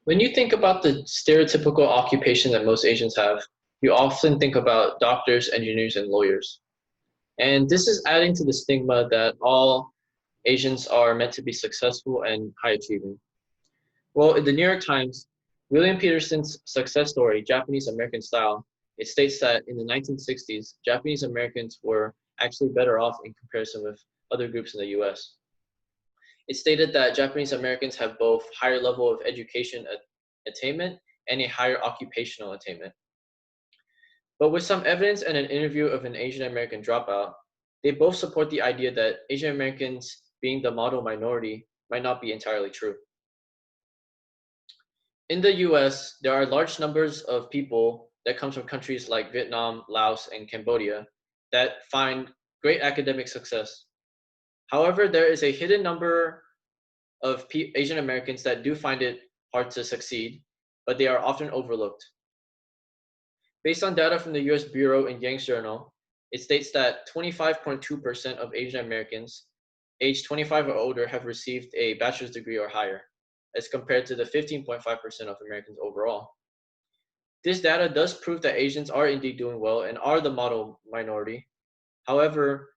When you think about the stereotypical occupation that most Asians have, you often think about doctors, engineers, and lawyers. And this is adding to the stigma that all Asians are meant to be successful and high achieving. Well, in the New York Times, William Peterson's success story, Japanese American Style, it states that in the 1960s, Japanese Americans were actually better off in comparison with other groups in the US. It stated that Japanese Americans have both higher level of education attainment and a higher occupational attainment. But with some evidence and an interview of an Asian American dropout, they both support the idea that Asian Americans being the model minority might not be entirely true. In the US, there are large numbers of people that come from countries like Vietnam, Laos, and Cambodia that find great academic success. However, there is a hidden number of Asian Americans that do find it hard to succeed, but they are often overlooked. Based on data from the US Bureau in Yang's Journal, it states that 25.2% of Asian Americans aged 25 or older have received a bachelor's degree or higher, as compared to the 15.5% of Americans overall. This data does prove that Asians are indeed doing well and are the model minority. However,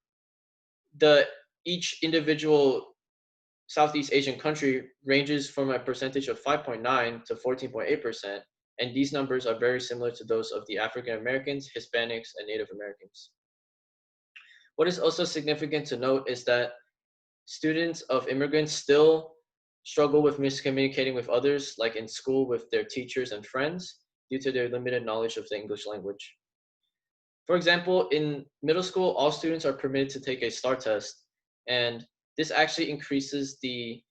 the each individual Southeast Asian country ranges from a percentage of 5.9 to 14.8%, and these numbers are very similar to those of the African Americans, Hispanics, and Native Americans. What is also significant to note is that students of immigrants still struggle with miscommunicating with others, like in school with their teachers and friends, due to their limited knowledge of the English language. For example, in middle school, all students are permitted to take a STAR test, and this actually increases the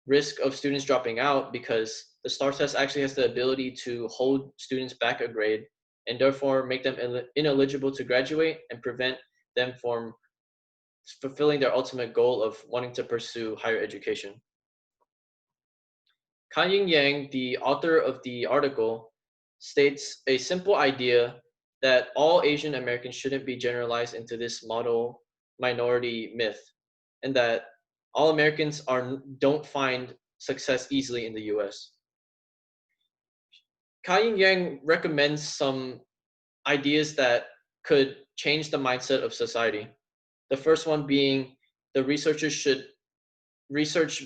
risk of students dropping out because the STAR test actually has the ability to hold students back a grade and therefore make them ineligible to graduate and prevent them from fulfilling their ultimate goal of wanting to pursue higher education. Kanying Yang, the author of the article, states a simple idea that all Asian Americans shouldn't be generalized into this model minority myth, and that all Americans don't find success easily in the US. Kanying Yang recommends some ideas that could change the mindset of society. The first one being the researchers should research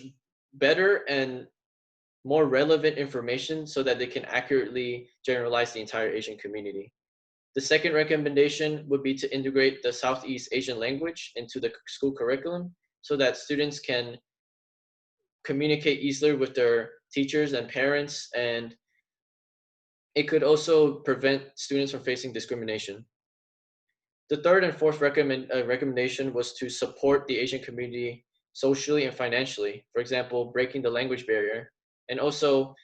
better and more relevant information so that they can accurately generalize the entire Asian community. The second recommendation would be to integrate the Southeast Asian language into the school curriculum so that students can communicate easier with their teachers and parents, and it could also prevent students from facing discrimination. The third and fourth recommendation was to support the Asian community socially and financially. For example, breaking the language barrier, and also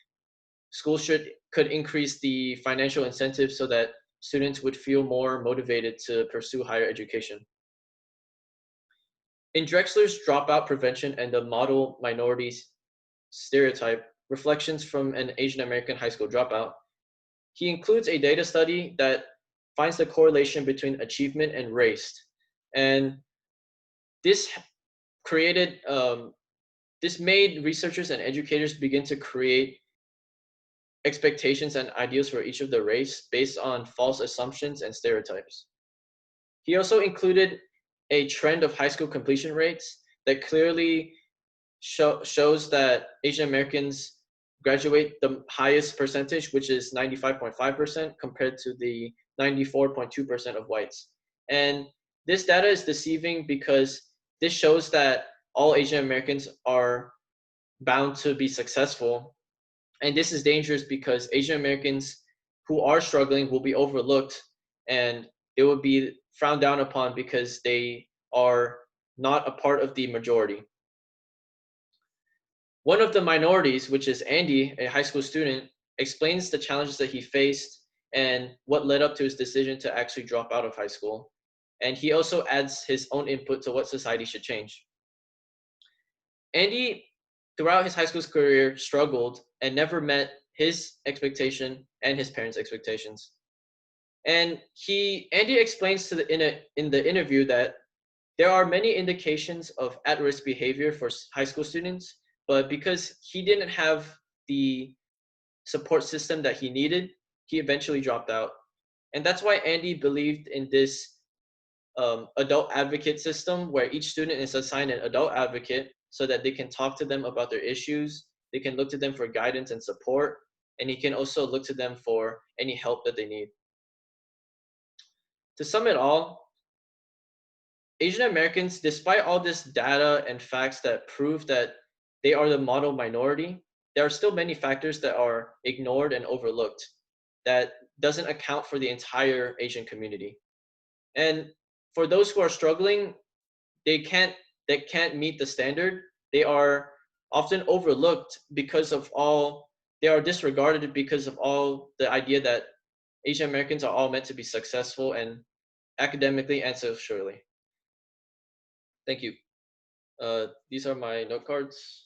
schools could increase the financial incentives so that students would feel more motivated to pursue higher education. In Drexler's Dropout Prevention and the Model Minorities Stereotype, Reflections from an Asian American High School Dropout, he includes a data study that finds the correlation between achievement and race. And this created, this made researchers and educators begin to create expectations and ideals for each of the race based on false assumptions and stereotypes. He also included a trend of high school completion rates that clearly shows that Asian Americans graduate the highest percentage, which is 95.5%, compared to the 94.2% of whites. And this data is deceiving because this shows that all Asian Americans are bound to be successful. And this is dangerous because Asian Americans who are struggling will be overlooked and they will be frowned down upon because they are not a part of the majority. One of the minorities, which is Andy, a high school student, explains the challenges that he faced and what led up to his decision to actually drop out of high school. And he also adds his own input to what society should change. Andy, throughout his high school career, struggled and never met his expectation and his parents' expectations. And Andy explains in the interview that there are many indications of at-risk behavior for high school students, but because he didn't have the support system that he needed, he eventually dropped out. And that's why Andy believed in this adult advocate system where each student is assigned an adult advocate so that they can talk to them about their issues, they can look to them for guidance and support, and he can also look to them for any help that they need. To sum it all, Asian Americans, despite all this data and facts that prove that they are the model minority, there are still many factors that are ignored and overlooked that doesn't account for the entire Asian community. And for those who are struggling, they can't they can't meet the standard. They are often overlooked because of all they are disregarded because of all the idea that Asian Americans are all meant to be successful and academically and socially. Thank you. These are my note cards.